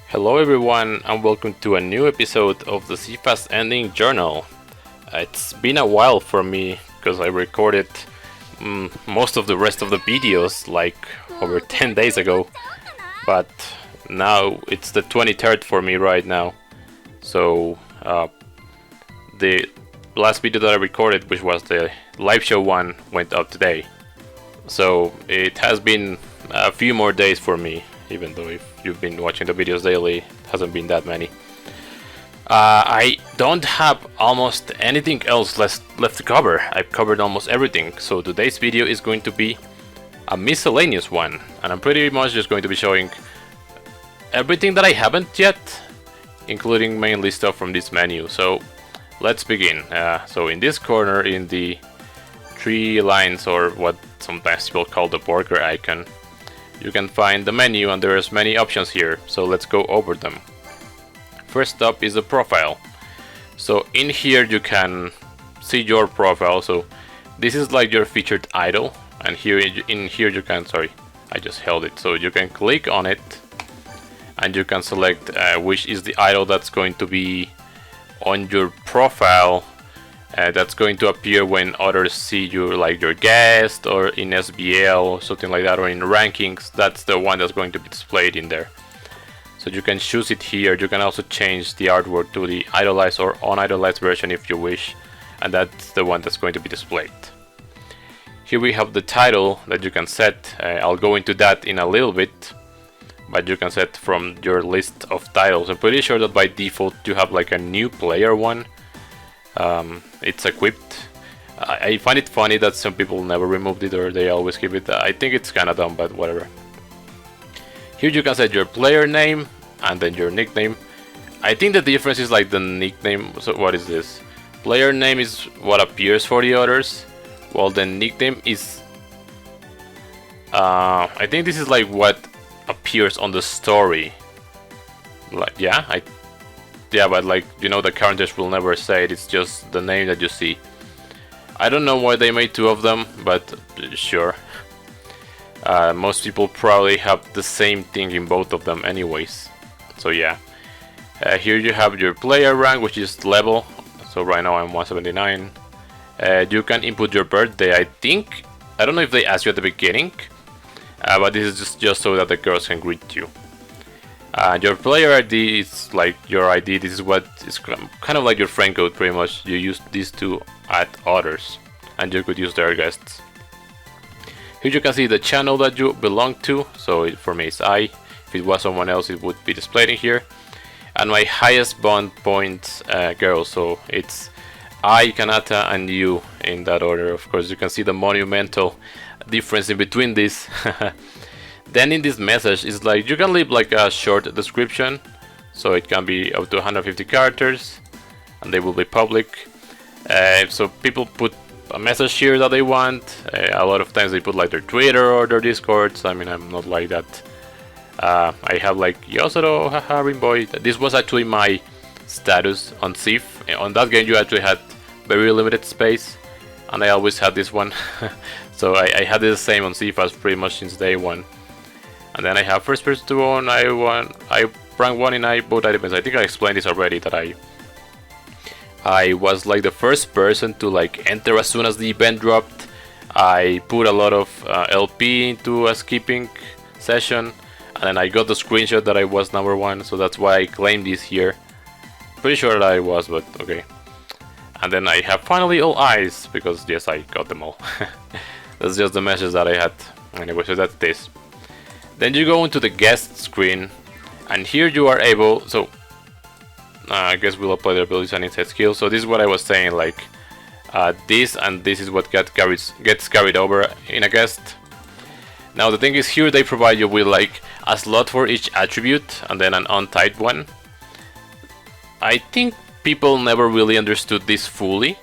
Hello everyone and welcome to a new episode of the SIFAS ending journal. It's been a while for me because I recorded most of the rest of the videos like over 10 days ago, but now it's the 23rd for me right now. So the last video that I recorded, which was the live show one, went up today. So it has been a few more days for me, even though if you've been watching the videos daily, it hasn't been that many. I don't have almost anything else left to cover. I've covered almost everything, so today's video is going to be a miscellaneous one, and I'm pretty much just going to be showing everything that I haven't yet, including mainly stuff from this menu. So let's begin. So in this corner, in the 3 lines, or what sometimes people call the burger icon, you can find the menu, and there's many options here, so let's go over them. First up is the profile. So in here you can see your profile. So this is like your featured idol, and here in here you can, sorry, I just held it, so you can click on it and you can select which is the idol that's going to be on your profile. That's going to appear when others see you, like your guest, or in SBL or something like that, or in rankings. That's the one that's going to be displayed in there. So you can choose it here. You can also change the artwork to the idolized or unidolized version if you wish, and that's the one that's going to be displayed. Here we have the title that you can set. I'll go into that in a little bit, but you can set from your list of titles. I'm pretty sure that by default you have like a new player one. It's equipped. I find it funny that some people never removed it, or they always keep it. I think it's kinda dumb, but whatever. Here you can set your player name and then your nickname. I think the difference is like the nickname. So what is this? Player name is what appears for the others, while the nickname is I think this is like what appears on the story. Like yeah, but like, you know, the characters will never say it, it's just the name that you see. I don't know why they made 2 of them, but sure. Most people probably have the same thing in both of them anyways. So yeah. Here you have your player rank, which is level. So right now I'm 179. You can input your birthday, I think. I don't know if they ask you at the beginning, but this is just so that the girls can greet you. Your player ID is like your ID. This is what is kind of like your friend code, pretty much. You use these to add others, and you could use their guests. Here you can see the channel that you belong to. So for me it's I. If it was someone else, it would be displayed in here. And my highest bond points girl. So it's I, Kanata, and you in that order. Of course, you can see the monumental difference in between these. Then in this message, it's like you can leave like a short description, so it can be up to 150 characters, and they will be public. So people put a message here that they want. A lot of times they put like their Twitter or their Discords. I mean, I'm not like that. I have like Yosoro, haha, Rimboy. This was actually my status on SIF. On that game, you actually had very limited space, and I always had this one. So I had the same on SIFAS pretty much since day one. And then I have first person to own. I rank 1 in both items. I think I explained this already, that I was like the first person to like enter as soon as the event dropped. I put a lot of LP into a skipping session, and then I got the screenshot that I was number 1, so that's why I claimed this here. Pretty sure that I was, but okay. And then I have finally all eyes, because yes, I got them all. That's just the message that I had. Anyway, so that's this. Then you go into the guest screen, and here you are able, so I guess we'll apply their abilities and insight skills. So this is what I was saying, like this and this is what gets carried over in a guest. Now the thing is, here they provide you with like a slot for each attribute and then an untyped one. I think people never really understood this fully.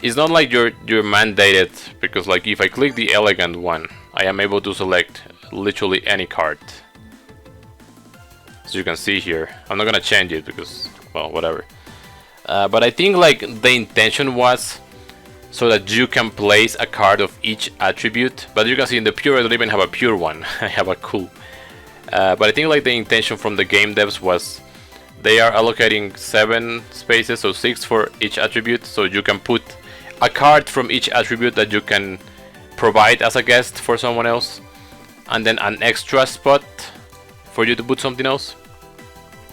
It's not like you're mandated, because like if I click the elegant one, I am able to select literally any card. As you can see here, I'm not gonna change it because, well, whatever. But I think like the intention was so that you can place a card of each attribute. But you can see in the pure, I don't even have a pure one. I have a cool But I think like the intention from the game devs was they are allocating 7 spaces, so 6 for each attribute, so you can put a card from each attribute that you can provide as a guest for someone else, and then an extra spot for you to put something else.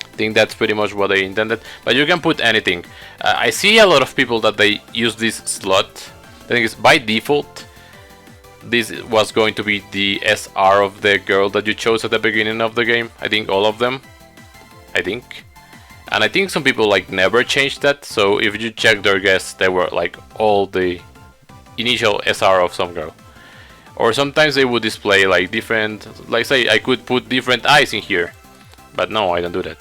I think that's pretty much what they intended, but you can put anything. I see a lot of people that they use this slot. I think it's by default. This was going to be the SR of the girl that you chose at the beginning of the game. I think all of them. I think. And I think some people like never changed that. So if you check their guests, they were like all the initial SR of some girl. Or sometimes they would display like different, like say I could put different eyes in here. But no, I don't do that.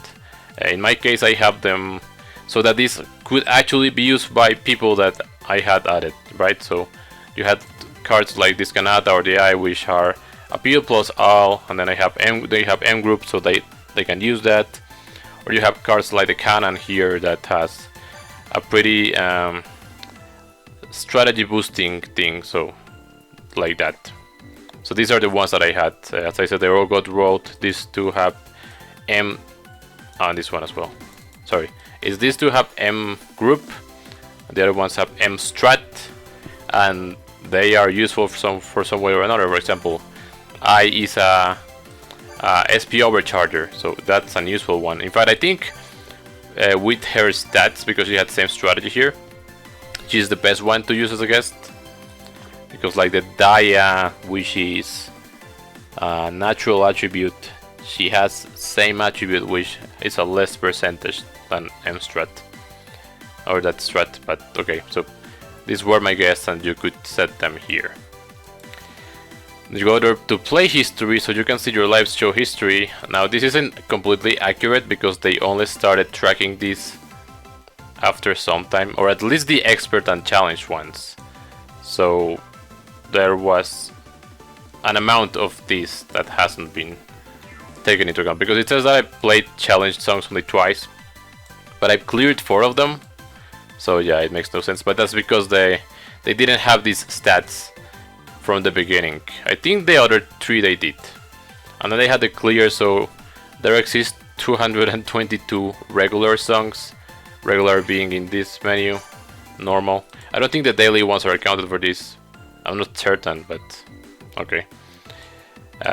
In my case, I have them so that this could actually be used by people that I had added, right? So you had cards like this Kanata or the Eye, which are appeal plus all, and then they have M group, so they can use that. Or you have cards like the Cannon here that has a pretty strategy boosting thing, so like that. So these are the ones that I had. As I said, they all got rolled. These two have M, and this one as well. Sorry, these two have M group. The other ones have M strat, and they are useful for some way or another. For example, I is a SP overcharger, so that's an useful one. In fact, I think with her stats, because she had the same strategy here, she's the best one to use as a guest. Because like the Daya, which is a natural attribute, she has same attribute, which is a less percentage than M strat. Or that strat, but okay, so these were my guests and you could set them here. You go there to play history, so you can see your live show history. Now this isn't completely accurate because they only started tracking this after some time, or at least the expert and challenge ones. So there was an amount of this that hasn't been taken into account, because it says that I played challenge songs only twice, but I've cleared 4 of them. So yeah, it makes no sense, but that's because they didn't have these stats from the beginning. I think the other 3 they did, and then they had the clear, so there exist 222 regular songs, regular being in this menu, normal. I don't think the daily ones are accounted for this, I'm not certain, but okay.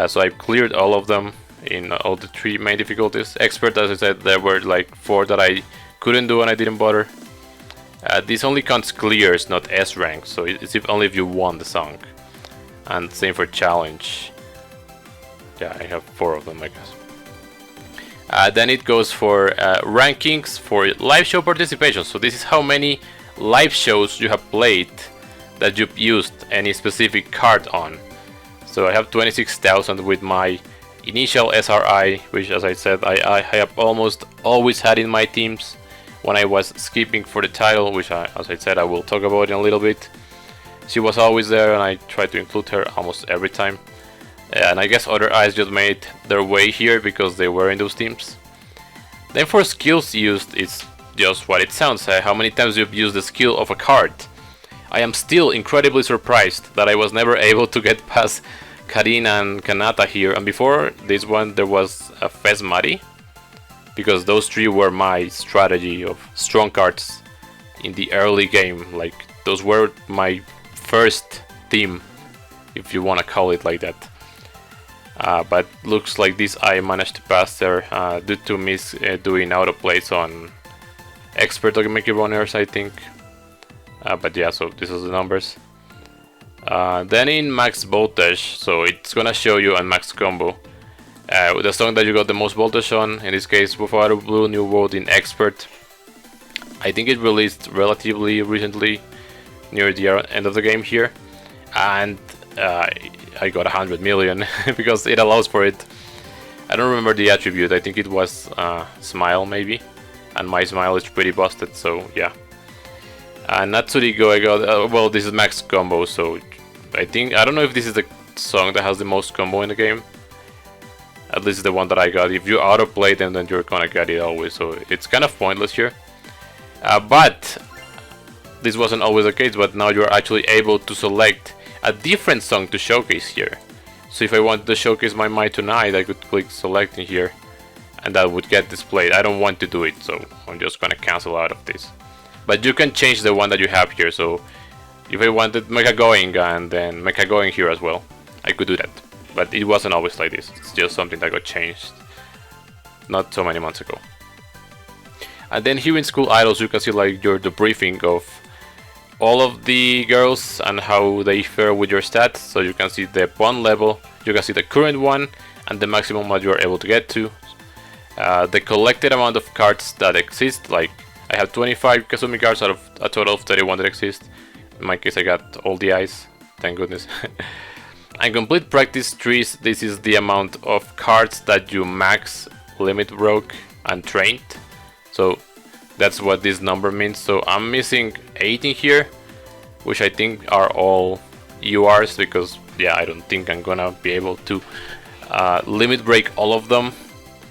So I've cleared all of them in all the 3 main difficulties. Expert, as I said, there were like 4 that I couldn't do and I didn't bother. This only counts clears, not S rank, so it's only if you won the song. And same for challenge. Yeah, I have 4 of them, I guess. Then it goes for rankings for live show participation. So this is how many live shows you have played that you've used any specific card on. So I have 26,000 with my initial SRI, which, as I said, I have almost always had in my teams when I was skipping for the title, which as I said, I will talk about in a little bit. She was always there and I tried to include her almost every time. And I guess other eyes just made their way here because they were in those teams. Then for skills used, it's just what it sounds, how many times you've used the skill of a card. I am still incredibly surprised that I was never able to get past Karin and Kanata here, and before this one there was a Fesmari, because those 3 were my strategy of strong cards in the early game. Like, those were my first team, if you want to call it like that. But looks like this I managed to pass there due to miss doing autoplays on expert Dogmaker runners, I think. But yeah, so this is the numbers. Then in max voltage, so it's gonna show you on max combo the song that you got the most voltage on, in this case Buffalo Blue New World in expert. I think it released relatively recently, near the end of the game here, and I got 100 million because it allows for it. I don't remember the attribute, I think it was smile maybe, and my smile is pretty busted, so yeah. Natsurigo I got, well, this is max combo, so I don't know if this is the song that has the most combo in the game. At least the one that I got. If you autoplay them, then you're gonna get it always, so it's kind of pointless here. But this wasn't always the case, but now you're actually able to select a different song to showcase here. So if I wanted to showcase my My Tonight, I could click select in here and that would get displayed. I don't want to do it, so I'm just gonna cancel out of this. But you can change the one that you have here, so if I wanted Mecha Going and then Mecha Going here as well, I could do that. But it wasn't always like this, it's just something that got changed not so many months ago. And then here in School Idols you can see like the briefing of all of the girls and how they fare with your stats. So you can see the bond level, you can see the current one and the maximum that you are able to get to. The collected amount of cards that exist, like I have 25 Kasumi cards out of a total of 31 that exist. In my case I got all the eyes, thank goodness. And complete practice trees, this is the amount of cards that you max, limit broke and trained. So that's what this number means. So I'm missing 8 in here, which I think are all URs because yeah, I don't think I'm gonna be able to limit break all of them.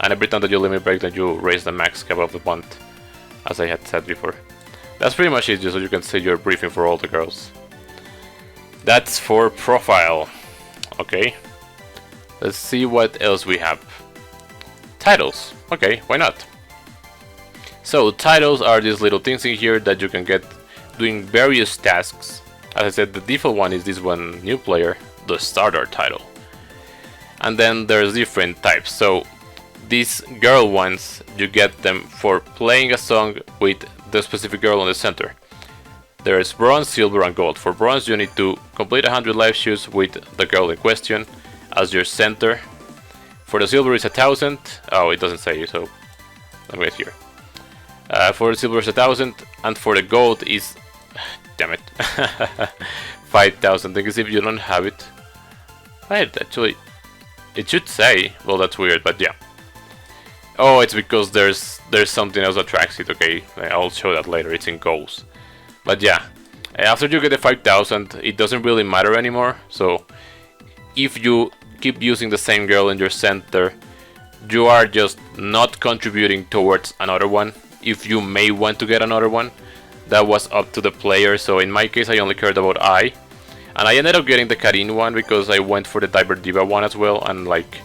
And every time that you limit break, then you raise the max cap of the bond, as I had said before. That's pretty much it, just so you can see your briefing for all the girls. That's for profile. Okay, let's see what else we have. Titles. Okay, why not? So titles are these little things in here that you can get doing various tasks. As I said, the default one is this one, new player, the starter title. And then there's different types. So these girl ones, you get them for playing a song with the specific girl on the center. There's bronze, silver and gold. For bronze you need to complete 100 live shoots with the girl in question as your center. For the silver is 1000. Oh, it doesn't say, so let me get here. For the silver is 1000 and for the gold is, damn it, 5000. Because if you don't have it, right, actually it should say, well that's weird, but yeah. Oh, it's because there's something else that tracks it. Okay, I'll show that later, it's in goals. But yeah, after you get the 5000 it doesn't really matter anymore. So if you keep using the same girl in your center, you are just not contributing towards another one. If you may want to get another one, that was up to the player. So in my case I only cared about I, and I ended up getting the Karin one because I went for the Diver Diva one as well, and like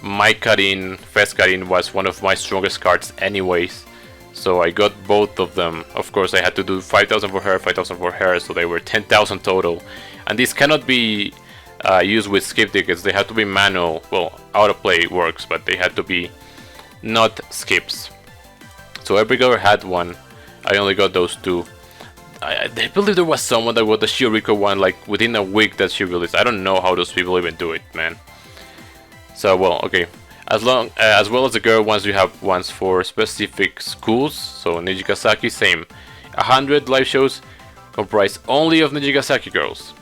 my Karin, Fest Karin was one of my strongest cards anyways, so I got both of them. Of course I had to do 5000 for her, 5000 for her, so they were 10,000 total. And this cannot be used with skip tickets, they had to be manual. Well, autoplay works, but they had to be not skips. So every girl had one, I only got those two. I believe there was someone that got the Shioriko one like within a week that she released. I don't know how those people even do it, man. So well, okay. As well as the girl ones, you have ones for specific schools. So Nijigasaki, same. 100 live shows comprise only of Nijigasaki girls.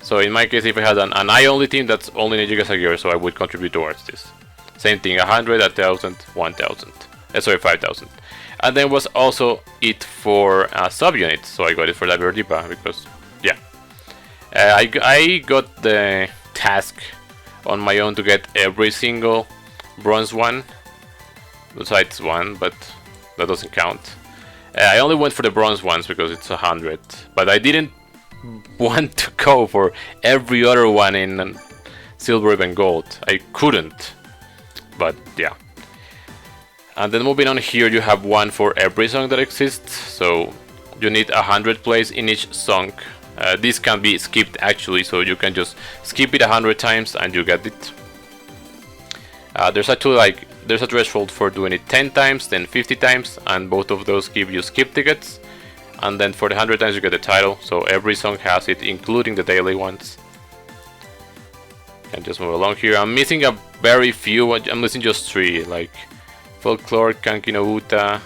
So in my case, if I had an I only team, that's only Nijigasaki girls, so I would contribute towards this. Same thing, 100, 1000, 1000. Sorry, 5000. And then was also it for subunits, so I got it for Diver Diva because, yeah. I got the task on my own to get every single bronze one, besides one, but that doesn't count. I only went for the bronze ones because it's 100, but I didn't want to go for every other one in silver, even gold. I couldn't, but yeah. And then moving on here, you have one for every song that exists, so you need 100 plays in each song. This can be skipped actually, so you can just skip it 100 times and you get it. There's actually there's a threshold for doing it 10 times, then 50 times, and both of those give you skip tickets. And then for the 100 times you get the title, so every song has it, including the daily ones. And just move along here. I'm missing a very few, I'm missing just 3, like Folklore, Kanki no Uta,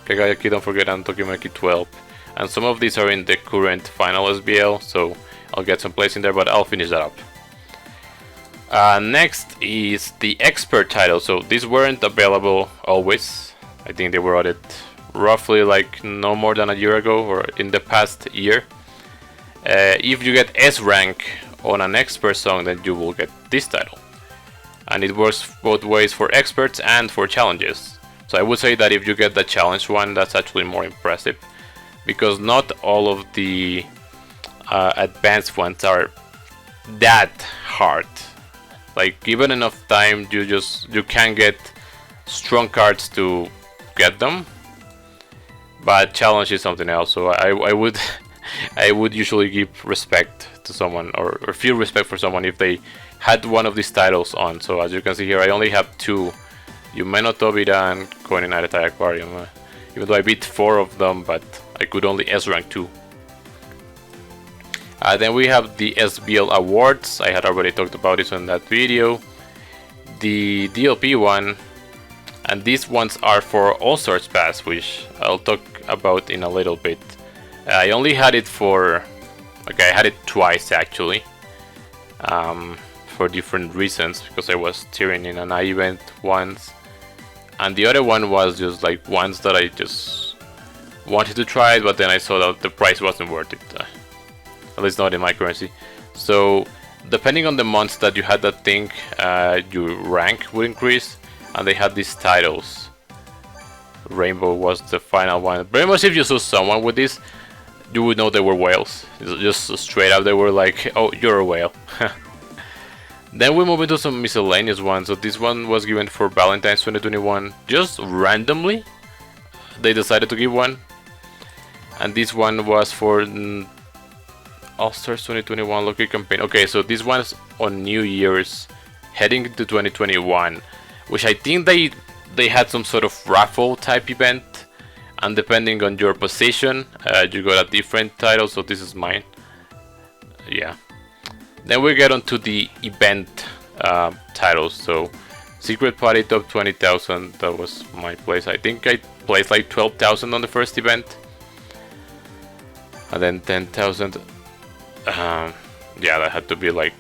Kagayaki, don't forget, and Tokimeki 12. And some of these are in the current final SBL, so I'll get some place in there, but I'll finish that up. Next is the expert title. So these weren't available always. I think they were added roughly like no more than a year ago or in the past year. If you get S rank on an expert song, then you will get this title. And it works both ways for experts and for challenges. So I would say that if you get the challenge one, that's actually more impressive, because not all of the advanced ones are that hard. Like, given enough time, you can get strong cards to get them, but challenge is something else. So I would I would usually give respect to someone, or feel respect for someone if they had one of these titles on. So as you can see here, I only have 2, Yumeno Tobira and Koinen Aretai Aquarium. Even though I beat 4 of them, but I could only S rank 2. Then we have the SBL awards. I had already talked about this in that video. The DLP one, and these ones are for All-Stars Pass, which I'll talk about in a little bit. I only had it for, okay, I had it twice actually, for different reasons, because I was tearing in an event once, and the other one was just like ones that I just wanted to try it, but then I saw that the price wasn't worth it, at least not in my currency. So depending on the months that you had that thing, your rank would increase, and they had these titles. Rainbow was the final one. Pretty much if you saw someone with this, you would know they were whales. Just straight up, they were like, oh, you're a whale. Then we move into some miscellaneous ones. So this one was given for Valentine's 2021. Just randomly, they decided to give one. And this one was for All-Stars 2021 Lucky Campaign. Okay, so this one's on New Year's, heading into 2021, which I think they had some sort of raffle type event, and depending on your position, you got a different title. So this is mine. Yeah. Then we get onto the event titles. So Secret Party top 20,000. That was my place. I think I placed like 12,000 on the first event, and then 10,000. Yeah, that had to be like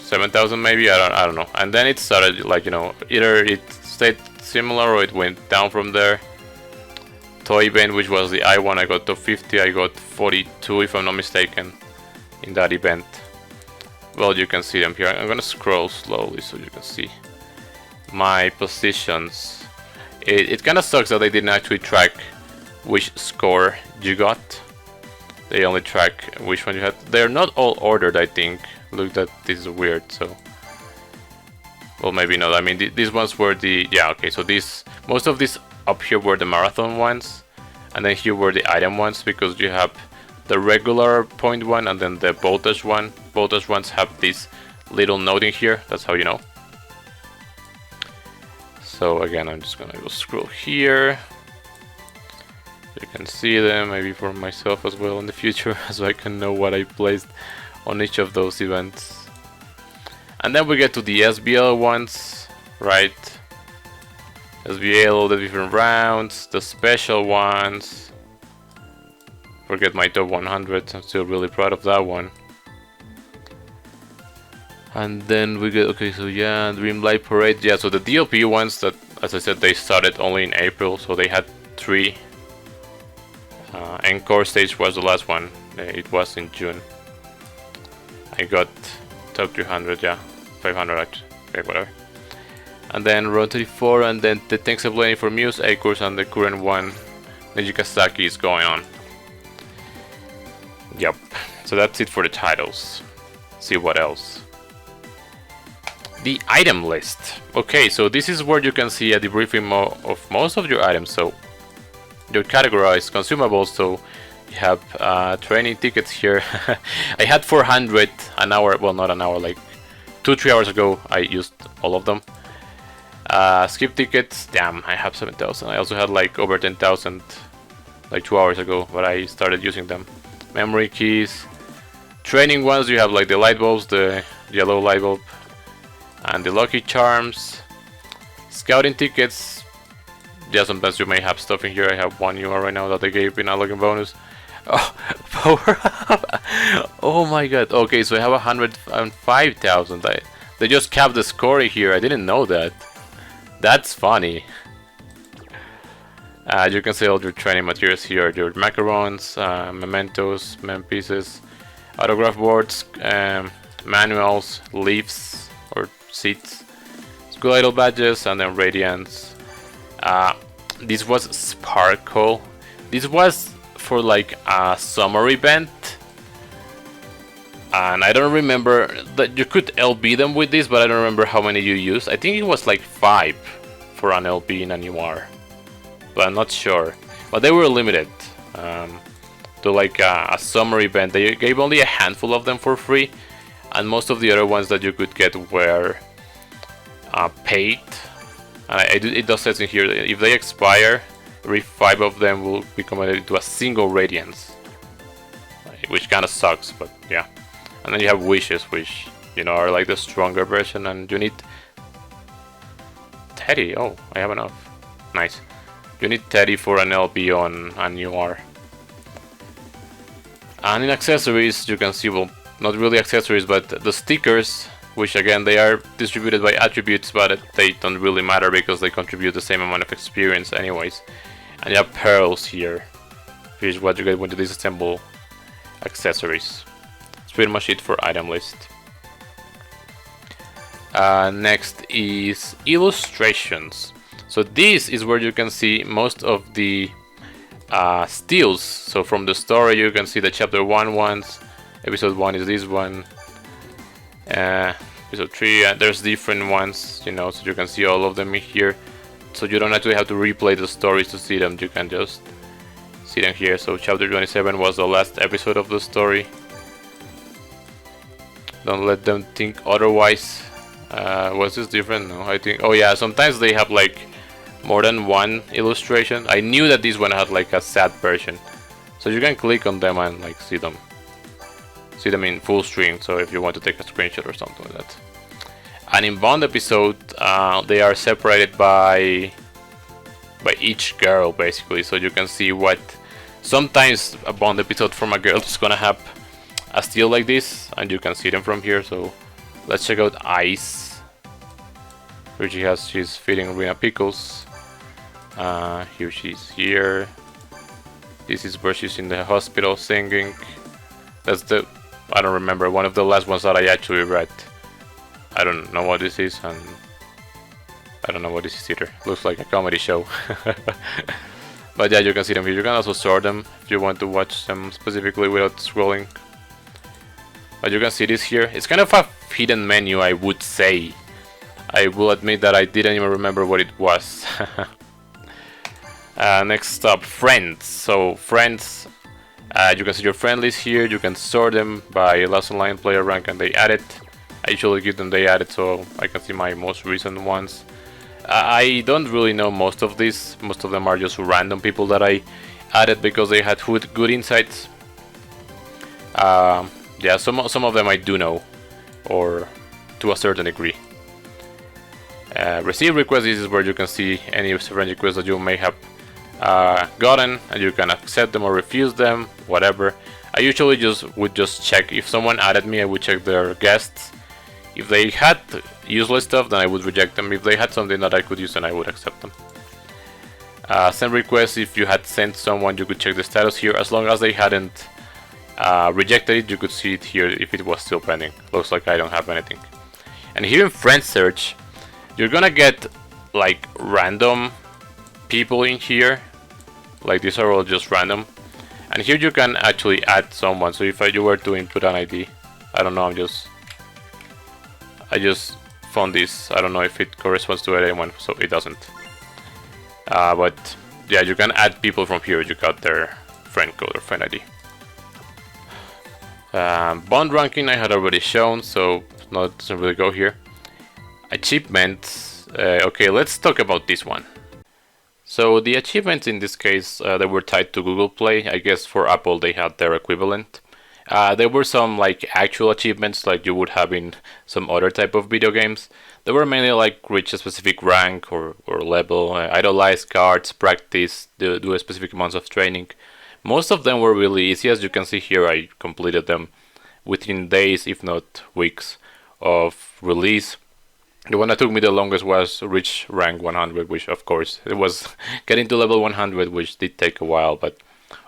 7,000 maybe. I don't know. And then it started, like, you know, either it stayed similar or it went down from there. Toy event, which was the I one, I got top 50. I got 42 if I'm not mistaken in that event. Well, you can see them here. I'm gonna scroll slowly so you can see my positions. It kind of sucks that they didn't actually track which score you got. They only track which one you had. They're not all ordered, I think. Look, that this is weird. So, well, maybe not. I mean, these ones were the, yeah, okay. So these, most of these up here were the marathon ones, and then here were the item ones, because you have the regular point one and then the voltage one. Voltage ones have this little note in here. That's how you know. So again, I'm just gonna go scroll here. You can see them, maybe for myself as well in the future, so I can know what I placed on each of those events. And then we get to the SBL ones, right? SBL, the different rounds, the special ones. Forget my top 100, I'm still really proud of that one. And then we get, okay, so yeah, Dreamlight Parade, yeah, so the DLP ones that, as I said, they started only in April, so they had 3. Encore stage was the last one, it was in June. I got top 300, yeah, 500 actually, okay, whatever. And then Round 34, and then the Thanks of Lenny for Muse, Acres, and the current one, Nijikasaki, is going on. Yep, so that's it for the titles. See what else. The item list. Okay, so this is where you can see a debriefing of most of your items. So your categorized consumables. So you have training tickets here. I had 400 an hour. Well, not an hour, like 2-3 hours ago. I used all of them. Skip tickets. Damn, I have 7,000. I also had like over 10,000 like 2 hours ago, but I started using them. Memory keys. Training ones. You have like the light bulbs, the yellow light bulb, and the lucky charms. Scouting tickets. Yeah, sometimes you may have stuff in here. I have one UR right now that they gave in a login bonus. Oh, power up! Oh my god. Okay, so I have 105,000. They just capped the score here. I didn't know that. That's funny. You can see all your training materials here. Your macarons, mementos, mem pieces, autograph boards, manuals, leaves or seats, school idol badges, and then radiance. This was Sparkle. This was for like a summer event. And I don't remember that you could LB them with this, but I don't remember how many you used. I think it was like 5 for an LB in a UR, but I'm not sure. But they were limited to like a summer event. They gave only a handful of them for free, and most of the other ones that you could get were paid. And it does say in here, if they expire, every 5 of them will be converted to a single radiance, which kind of sucks, but yeah. And then you have wishes, which, you know, are like the stronger version, and you need Teddy. Oh, I have enough. Nice. You need Teddy for an LB on an UR. And in accessories, you can see, well, not really accessories, but the stickers, which again, they are distributed by attributes, but they don't really matter because they contribute the same amount of experience anyways. And you have pearls here, which is what you get when you disassemble accessories. That's pretty much it for item list. Next is illustrations. So this is where you can see most of the steals. So from the story you can see the chapter 1 ones, episode 1 is this one, episode 3, and there's different ones, you know, so you can see all of them here. So you don't actually have to replay the stories to see them, you can just see them here. So chapter 27 was the last episode of the story. Don't let them think otherwise. Was this different? No, I think, oh yeah, sometimes they have like more than one illustration. I knew that this one had like a sad version, so you can click on them and like see them in full screen, so if you want to take a screenshot or something like that. And in Bond episode, they are separated by each girl basically, so you can see what sometimes a Bond episode from a girl is gonna have a steal like this, and you can see them from here. So let's check out Ice, where she's feeding Rina pickles. Here she's here. This is where she's in the hospital singing. That's the, I don't remember, one of the last ones that I actually read. I don't know what this is, and I don't know what this is either. Looks like a comedy show. But yeah, you can see them here. You can also sort them if you want to watch them specifically without scrolling. But you can see this here. It's kind of a hidden menu, I would say. I will admit that I didn't even remember what it was. Next up, friends. So friends, you can see your friend list here. You can sort them by last online player rank and they added. I usually give them they added so I can see my most recent ones. I don't really know most of these. Most of them are just random people that I added because they had good insights. Yeah, some of them I do know, or to a certain degree. Receive requests, this is where you can see any friend requests that you may have gotten, and you can accept them or refuse them, whatever. I usually would just check if someone added me. I would check their guests. If they had useless stuff, then I would reject them. If they had something that I could use, then I would accept them. Send requests, if you had sent someone, you could check the status here. As long as they hadn't rejected it, you could see it here if it was still pending. Looks like I don't have anything. And here in friend search, you're gonna get like random people in here. Like these are all just random. And here you can actually add someone. So if you were to input an ID, I don't know, I just found this. I don't know if it corresponds to anyone, so it doesn't. But yeah, you can add people from here. You got their friend code or friend ID. Bond ranking I had already shown, so doesn't really go here. Achievements. Okay, let's talk about this one. So the achievements in this case, they were tied to Google Play. I guess for Apple they had their equivalent. There were some like actual achievements like you would have in some other type of video games. They were mainly like reach a specific rank or level, idolize cards, practice, do a specific amounts of training. Most of them were really easy. As you can see here, I completed them within days, if not weeks, of release. The one that took me the longest was reach rank 100, which of course it was getting to level 100, which did take a while, but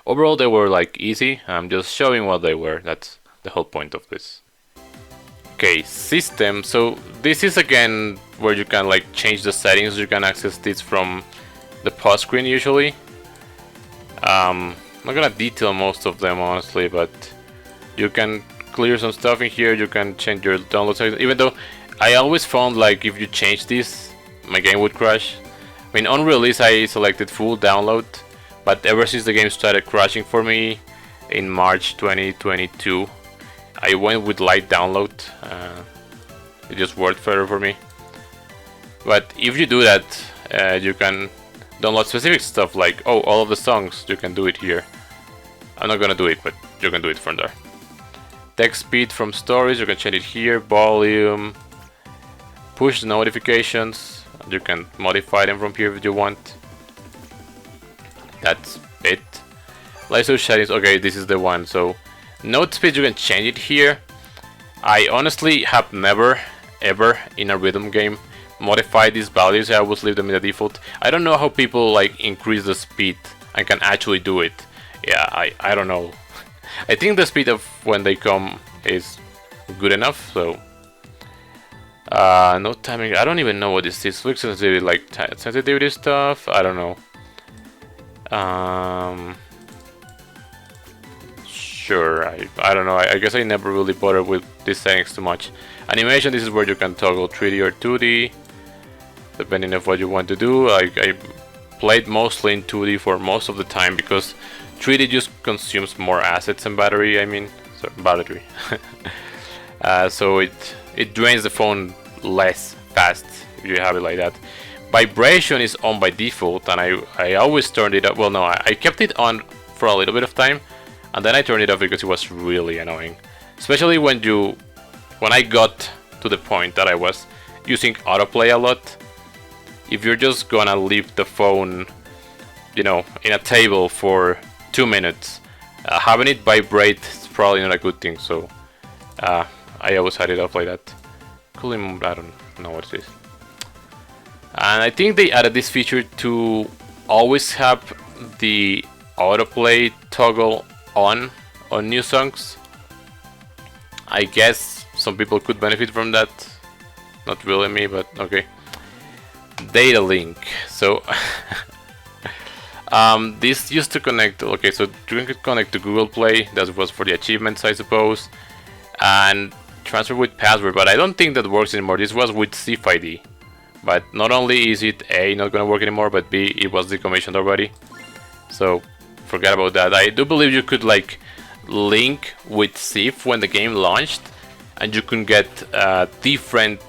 overall they were like easy. I'm just showing what they were. That's the whole point of this. Okay, system. So this is again where you can like change the settings. You can access this from the pause screen usually. I'm not gonna detail most of them honestly, but you can clear some stuff in here. You can change your download size, even though I always found like if you change this, my game would crash. I mean, on release I selected full download, but ever since the game started crashing for me in March 2022, I went with light download. It just worked better for me. But if you do that, you can download specific stuff like, oh, all of the songs, you can do it here. I'm not gonna do it, but you can do it from there. Text speed from stories, you can change it here. Volume, push notifications, you can modify them from here if you want. That's it. Live settings, okay, this is the one. So note speed, you can change it here. I honestly have never ever in a rhythm game modify these values. I always leave them in the default. I don't know how people like increase the speed and can actually do it. Yeah, I don't know. I think the speed of when they come is good enough. So no timing. I don't even know what this is. Look, sensitivity, like sensitivity stuff. I don't know. Sure, I don't know. I guess I never really bothered with these settings too much. Animation, this is where you can toggle 3D or 2D, depending on what you want to do. I played mostly in 2D for most of the time because 3D just consumes more assets and battery. I mean, sorry, battery. So it drains the phone less fast if you have it like that. Vibration is on by default, and I always turned it up. Well, no, I kept it on for a little bit of time, and then I turned it off because it was really annoying, especially when I got to the point that I was using autoplay a lot. If you're just gonna leave the phone, you know, in a table for 2 minutes, having it vibrate is probably not a good thing. So I always had it off like that. Cooling, I don't know what it is. And I think they added this feature to always have the autoplay toggle on new songs. I guess some people could benefit from that. Not really me, but okay. Data link. So this used to connect. Okay, so you can connect to Google Play. That was for the achievements, I suppose, and transfer with password. But I don't think that works anymore. This was with SIFAS. But not only is it A, not gonna work anymore, but B, it was decommissioned already. So forget about that. I do believe you could like link with SIF when the game launched, and you can get different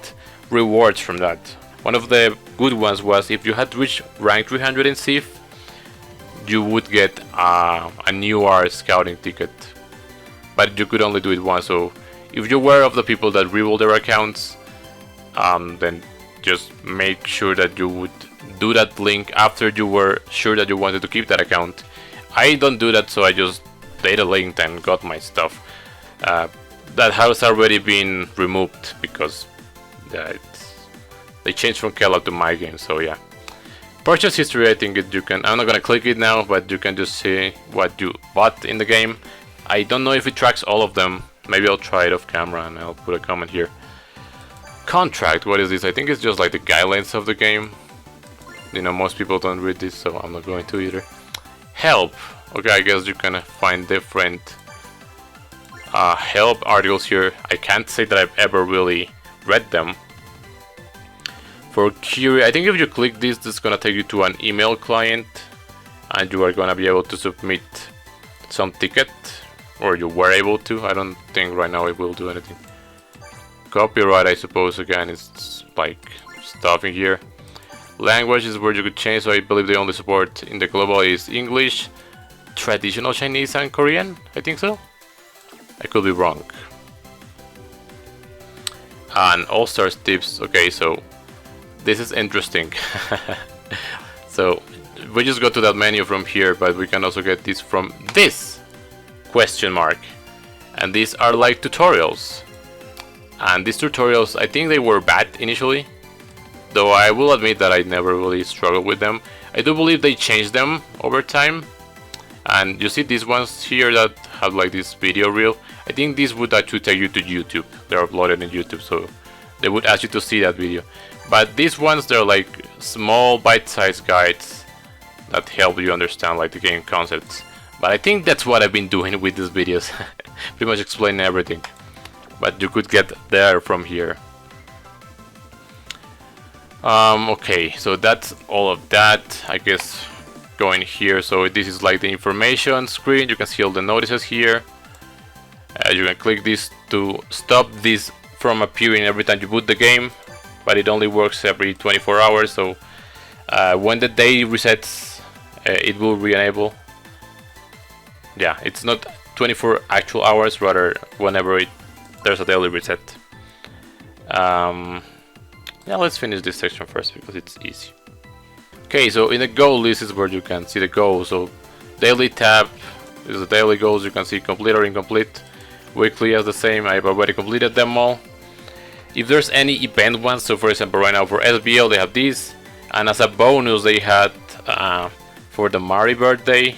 rewards from that. One of the good ones was if you had reached rank 300 in SIF, you would get a new R scouting ticket, but you could only do it once. So if you were of the people that reroll their accounts, then just make sure that you would do that link after you were sure that you wanted to keep that account. I don't do that, so I just data linked and got my stuff. That has already been removed because they changed from Kella to my game. So yeah, purchase history, I think you can. I'm not gonna click it now, but you can just see what you bought in the game. I don't know if it tracks all of them. Maybe I'll try it off camera and I'll put a comment here. Contract, what is this? I think it's just like the guidelines of the game. You know, most people don't read this, so I'm not going to either. Help. Okay, I guess you can find different help articles here. I can't say that I've ever really read them. For query, I think if you click this, this is gonna take you to an email client, and you are gonna be able to submit some ticket, or you were able to. I don't think right now it will do anything. Copyright, I suppose, again, it's like stuff in here. Language is where you could change, so I believe the only support in the global is English, traditional Chinese, and Korean. I think so. I could be wrong. And All-Stars tips. Okay, so this is interesting. So we just go to that menu from here, but we can also get this from this question mark. And these are like tutorials. And these tutorials, I think they were bad initially, though I will admit that I never really struggled with them. I do believe they changed them over time. And you see these ones here that have like this video reel. I think these would actually take you to YouTube. They're uploaded in YouTube, so they would ask you to see that video. But these ones, they're like small bite-sized guides that help you understand like the game concepts. But I think that's what I've been doing with these videos. Pretty much explaining everything. but you could get there from here. Okay, so that's all of that. I guess going here, so this is like the information screen. You can see all the notices here. You can click this to stop this from appearing every time you boot the game, but it only works every 24 hours, so when the day resets, it will re-enable. Yeah, it's not 24 actual hours, rather whenever there's a daily reset. Yeah, let's finish this section first because it's easy. Okay, so in the goal list is where you can see the goals. So daily tab is the daily goals. You can see complete or incomplete. Weekly as the same. I've already completed them all. If there's any event ones, so for example right now for SBL they have these, and as a bonus they had for the Mari birthday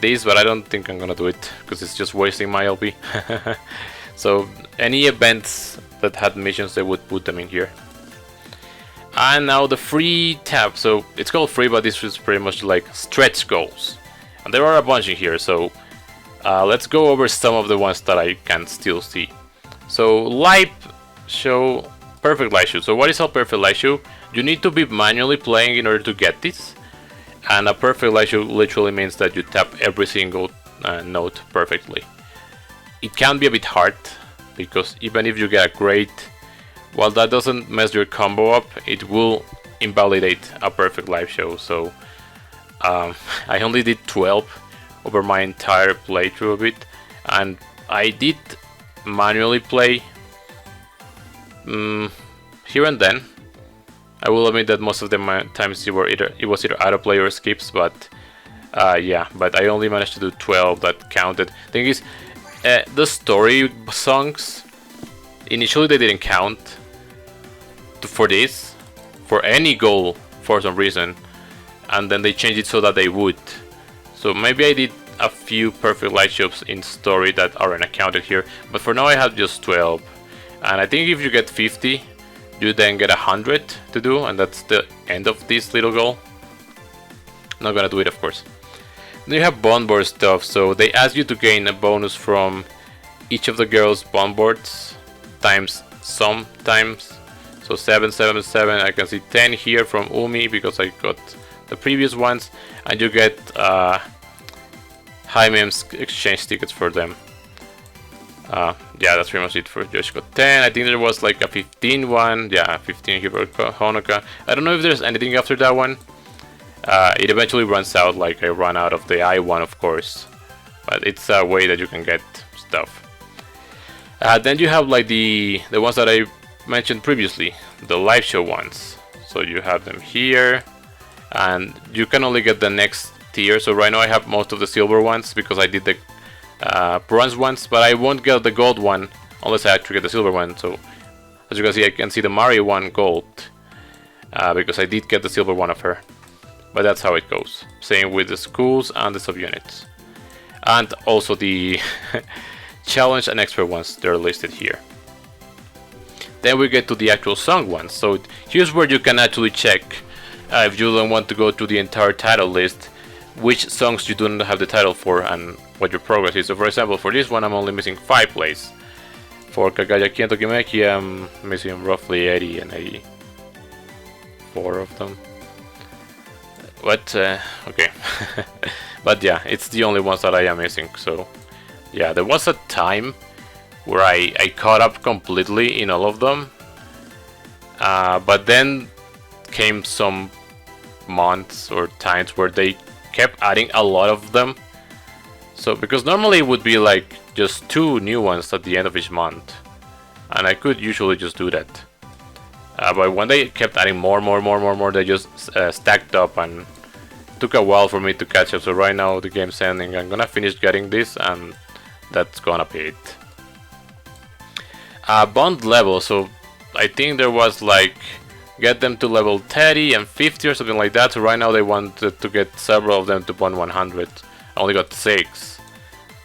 this, but I don't think I'm gonna do it because it's just wasting my LP. So any events that had missions, they would put them in here. And now the free tab, so it's called free, but this is pretty much like stretch goals, and there are a bunch in here, so let's go over some of the ones that I can still see. So live show, perfect live show. So what is a perfect live show? You need to be manually playing in order to get this, and a perfect live show literally means that you tap every single note perfectly. It can be a bit hard because even if you get a great, while that doesn't mess your combo up, it will invalidate a perfect live show. So I only did 12 over my entire playthrough of it, and I did manually play here and then. I will admit that most of the times it was either autoplay or skips, but yeah, but I only managed to do 12 that counted. Thing is, the story songs, initially they didn't count for this, for any goal for some reason, and then they changed it so that they would. So maybe I did a few perfect light shows in story that aren't accounted here, but for now I have just 12. And I think if you get 50, you then get 100 to do, and that's the end of this little goal. I'm not gonna do it, of course. Then you have bond board stuff, so they ask you to gain a bonus from each of the girls' bond boards times some times. So 7, 7, 7. I can see 10 here from Umi because I got the previous ones, and you get high memes exchange tickets for them. Yeah, that's pretty much it for Josh. Got 10. I think there was like a 15 one. Yeah, 15 here for Honoka. I don't know if there's anything after that one. It eventually runs out, like I run out of the I one, of course. But it's a way that you can get stuff. Then you have like the ones that I mentioned previously, the live show ones. So you have them here, and you can only get the next tier. So right now I have most of the silver ones because I did the bronze ones, but I won't get the gold one unless I actually get the silver one. So as you can see, I can see the Mari one gold because I did get the silver one of her. But that's how it goes. Same with the schools and the subunits, and also the challenge and expert ones. They're listed here. Then we get to the actual song ones. So here's where you can actually check if you don't want to go to the entire title list, which songs you don't have the title for and what your progress is. So for example, for this one I'm only missing 5 plays. For Kagayaki and Tokimeki I'm missing roughly 80 and 84 of them. What? Okay. But yeah, it's the only ones that I am missing. So yeah, there was a time where I caught up completely in all of them, but then came some months or times where they kept adding a lot of them. So because normally it would be like just 2 new ones at the end of each month, and I could usually just do that. But when they kept adding more, they just stacked up, and it took a while for me to catch up. So right now the game's ending. I'm gonna finish getting this, and that's gonna be it. Bond level, so I think there was like get them to level 30 and 50 or something like that. So right now they wanted to get several of them to bond 100. I only got 6.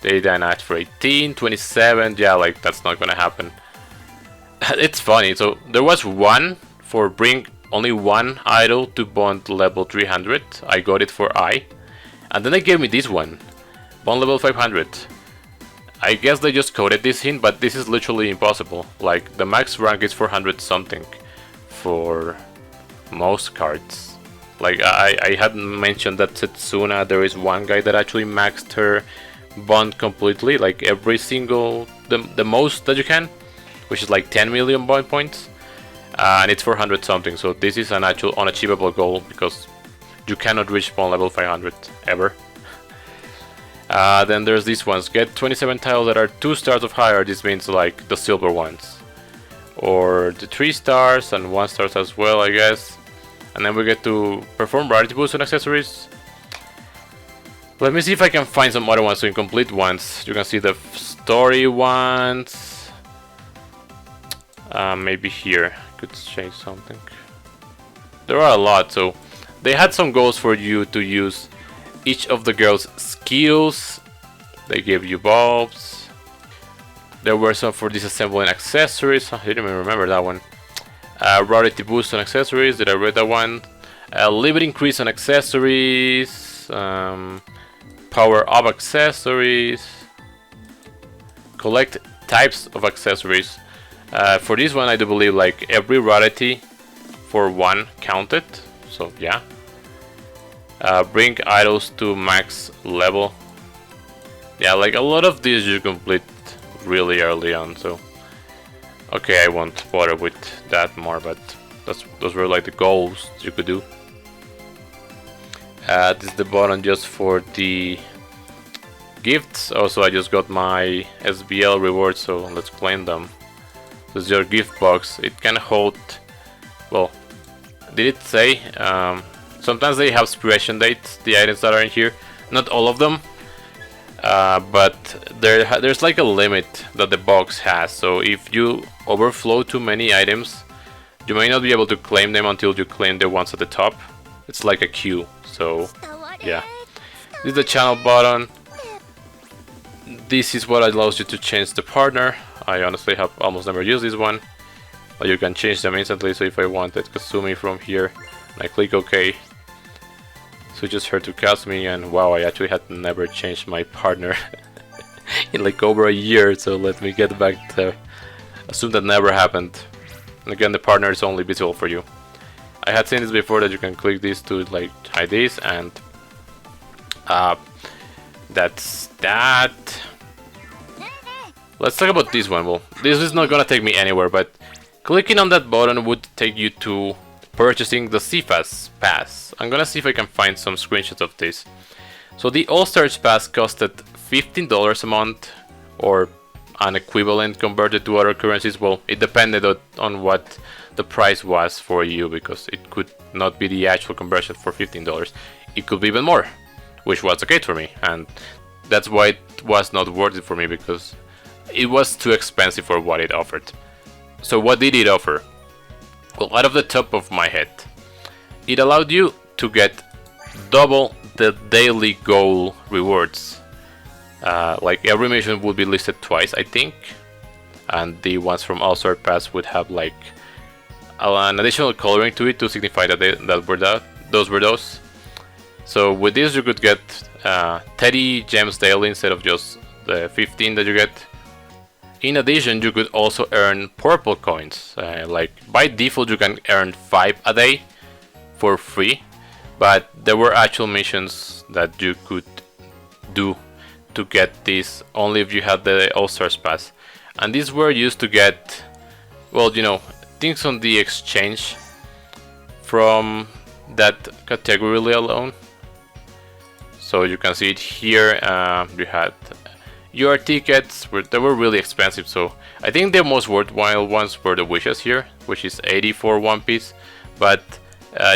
They then asked for 18, 27. Yeah, like that's not gonna happen. It's funny. So there was one for bring only one idol to bond level 300. I got it for I, and then they gave me this one, bond level 500. I guess they just coded this in, but this is literally impossible. Like, the max rank is 400 something for most cards. Like, I had mentioned that Setsuna, there is one guy that actually maxed her bond completely, like every single, the most that you can, which is like 10 million bond points, and it's 400 something, so this is an actual unachievable goal, because you cannot reach bond level 500, ever. Then there's these ones, get 27 tiles that are 2 stars or higher, this means like the silver ones. Or the 3 stars and 1 stars as well, I guess. And then we get to perform rarity boosts on accessories. Let me see if I can find some other ones, so incomplete ones. You can see the story ones. Maybe here, could change something. There are a lot, so they had some goals for you to use each of the girls' skills. They gave you bulbs. There were some for disassembling accessories. I didn't even remember that one. Rarity boost on accessories. Did I read that one? Limit increase on accessories. Power up accessories. Collect types of accessories. For this one, I do believe like every rarity for one counted. So yeah. Bring idols to max level. Yeah, like a lot of these you complete really early on, so okay, I won't bother with that more, but those were like the goals you could do. This is the button just for the gifts. Also, I just got my SBL rewards, so let's claim them. This is your gift box. It can hold, well, did it say? Sometimes they have expiration dates, the items that are in here. Not all of them, but there's like a limit that the box has. So if you overflow too many items, you may not be able to claim them until you claim the ones at the top. It's like a queue, so yeah. This is the channel button. This is what allows you to change the partner. I honestly have almost never used this one, but you can change them instantly. So if I wanted Kasumi from here, and I click OK, switches her to Kasumi, and wow, I actually had never changed my partner in like over a year, so let me get back to assume that never happened. And again, the partner is only visible for you. I had seen this before, that you can click this to like hide this, and that's that. Let's talk about this one. Well, this is not gonna take me anywhere, but clicking on that button would take you to purchasing the SIFAS pass. I'm gonna see if I can find some screenshots of this. So the All-Stars pass costed $15 a month, or an equivalent converted to other currencies. Well, it depended on what the price was for you, because it could not be the actual conversion for $15. It could be even more, which was the case for me, and that's why it was not worth it for me, because it was too expensive for what it offered. So what did it offer? Well, out of the top of my head, it allowed you to get double the daily goal rewards. Like every mission would be listed twice, I think, and the ones from All-Star Pass would have like an additional coloring to it to signify that those were those. So with this you could get 30 gems daily instead of just the 15 that you get. In addition, you could also earn purple coins. Like by default you can earn 5 a day for free, but there were actual missions that you could do to get this only if you had the All-Stars Pass. And these were used to get, well, you know, things on the exchange from that category alone. So you can see it here. You had your tickets, they were really expensive, so I think the most worthwhile ones were the wishes here, which is 80 for one piece, but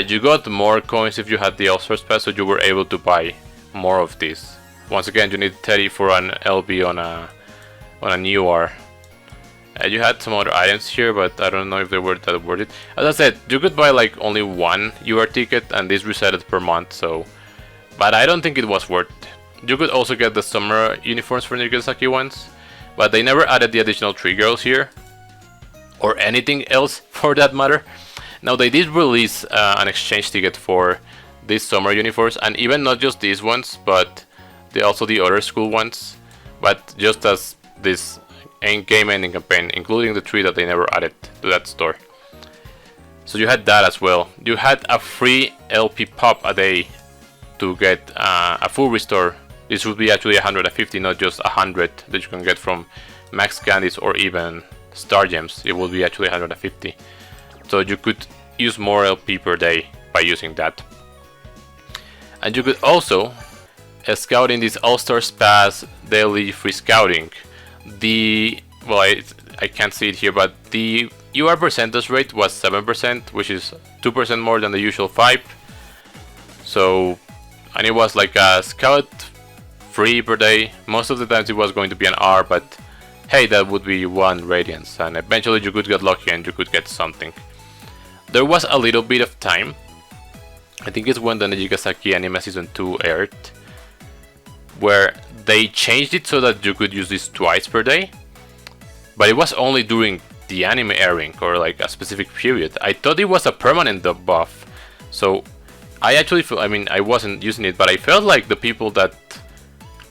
you got more coins if you had the All-Stars Pass, so you were able to buy more of these. Once again, you need 30 for an LB on a new R. You had some other items here, but I don't know if they were that worth it. As I said, you could buy like only one UR ticket, and this resetted per month, so, but I don't think it was worth it. You could also get the summer uniforms for Nigasaki ones, but they never added the additional 3 girls here, or anything else for that matter. Now they did release an exchange ticket for these summer uniforms, and even not just these ones, but also the other school ones. but just as this game ending campaign, including the 3 that they never added to that store. So you had that as well. You had a free LP pop a day to get a full restore. This would be actually 150, not just 100 that you can get from max candies or even star gems. It would be actually 150. So you could use more LP per day by using that. And you could also scout in this All-Stars Pass daily free scouting. Well, I can't see it here, but the UR percentage rate was 7%, which is 2% more than the usual 5. So, and it was like a scout free per day. Most of the times it was going to be an R, but hey, that would be 1 radiance, and eventually you could get lucky and you could get something. There was a little bit of time. I think it's when the Nijigasaki anime season 2 aired, where they changed it so that you could use this twice per day, but it was only during the anime airing or like a specific period. I thought it was a permanent buff, so I actually feel, I mean, I wasn't using it, but I felt like the people that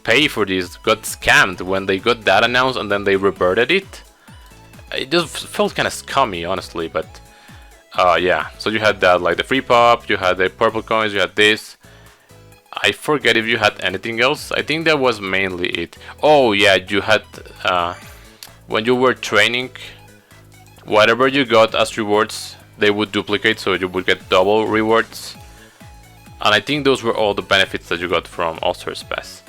pay for this got scammed when they got that announced and then they reverted it. It just felt kind of scummy, honestly, but yeah. So you had that, like the free pop, you had the purple coins, you had this. I forget if you had anything else. I think that was mainly it. Oh yeah, you had when you were training, whatever you got as rewards, they would duplicate, so you would get double rewards. And I think those were all the benefits that you got from All-Stars Pass.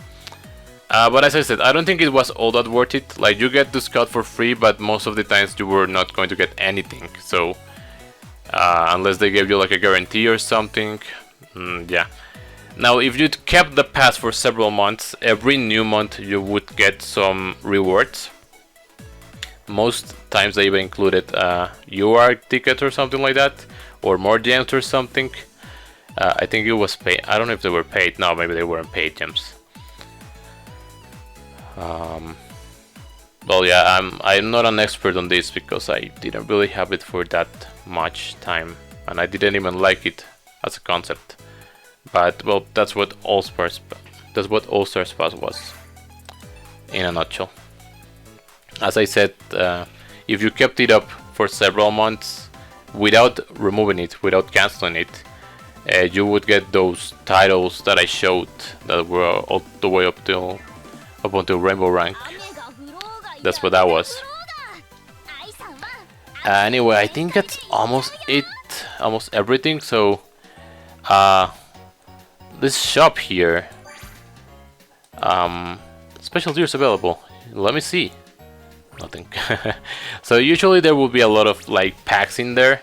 But as I said, I don't think it was all that worth it. Like, you get to scout for free, but most of the times you were not going to get anything. So unless they gave you like a guarantee or something, yeah. Now, if you kept the pass for several months, every new month you would get some rewards. Most times they even included a UR ticket or something like that, or more gems or something. I think it was paid. I don't know if they were paid. No, maybe they weren't paid gems. Well, yeah, I'm not an expert on this because I didn't really have it for that much time, and I didn't even like it as a concept. But well, that's what All-Stars Pass was in a nutshell. As I said, if you kept it up for several months without removing it, without canceling it, you would get those titles that I showed that were all the way up until Rainbow rank. That's what that was. Anyway, I think that's almost it, almost everything. So this shop here, special tiers available. Let me see. Nothing. So usually there will be a lot of like packs in there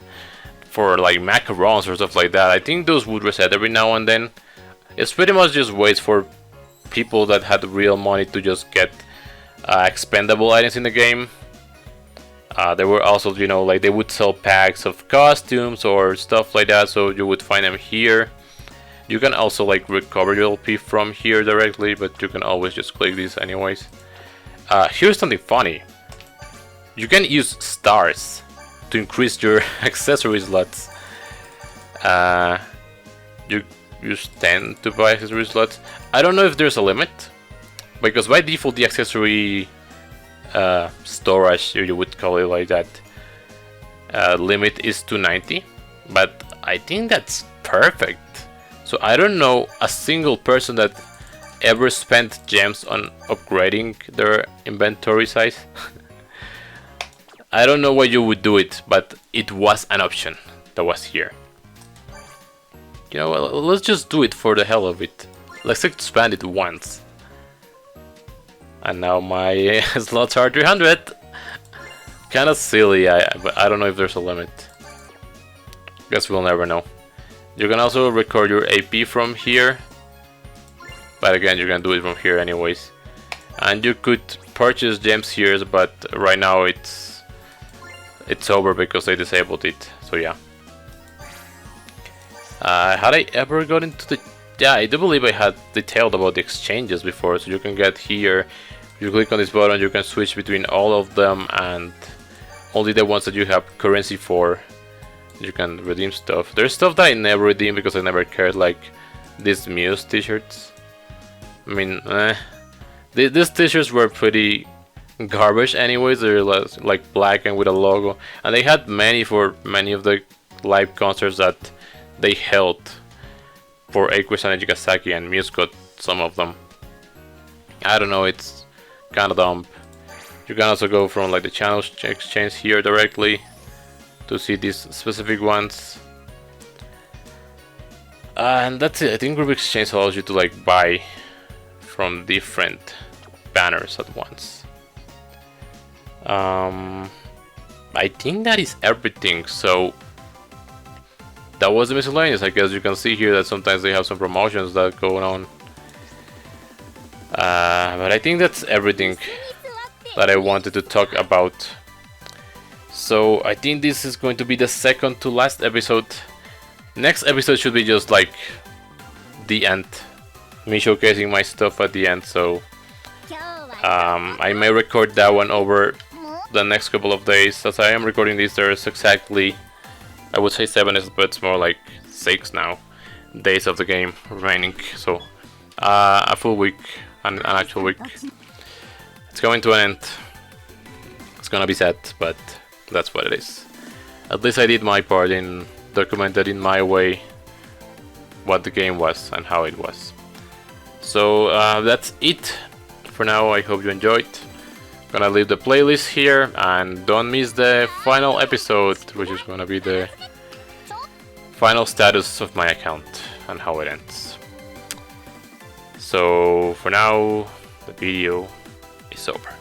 for like macarons or stuff like that. I think those would reset every now and then. It's pretty much just ways for people that had real money to just get expendable items in the game. There were also, you know, like they would sell packs of costumes or stuff like that, so you would find them here. You can also like recover your LP from here directly, but you can always just click this anyways. Here's something funny. You can use stars to increase your accessory slots. You use 10 to buy accessory slots. I don't know if there's a limit, because by default the accessory storage, you would call it like that, limit is 290, but I think that's perfect. So I don't know a single person that ever spent gems on upgrading their inventory size. I don't know why you would do it, but it was an option that was here. You know, well, let's just do it for the hell of it. Let's expand it once. And now my slots are 300. Kinda silly, but I don't know if there's a limit. Guess we'll never know. You can also record your AP from here, but again, you can do it from here anyways. And you could purchase gems here, but right now it's over because they disabled it. So yeah. Had I ever got into the... Yeah, I do believe I had detailed about the exchanges before. So you can get here, you click on this button, you can switch between all of them, and only the ones that you have currency for, you can redeem stuff. There's stuff that I never redeemed because I never cared, like these Muse t-shirts. I mean, These t-shirts were pretty garbage anyways. They're like black and with a logo, and they had many for many of the live concerts that they held for Aquis and Jigasaki, and Muse got some of them. I don't know, it's kind of dumb. You can also go from like the channel exchange here directly to see these specific ones. And that's it. I think Group Exchange allows you to like buy from different banners at once. I think that is everything. So that was the Miscelaneous. I guess you can see here that sometimes they have some promotions that go on. But I think that's everything that I wanted to talk about. So I think this is going to be the second to last episode. Next episode should be just like the end, me showcasing my stuff at the end. So I may record that one over the next couple of days. As I am recording this, there's exactly, I would say 7, but it's more like 6 now days of the game remaining. So a full week, an actual week. It's going to an end. It's gonna be sad, but that's what it is. At least I did my part in documented in my way what the game was and how it was. So that's it for now. I hope you enjoyed. Gonna leave the playlist here, and don't miss the final episode, which is gonna be the final status of my account and how it ends. So for now, the video is over.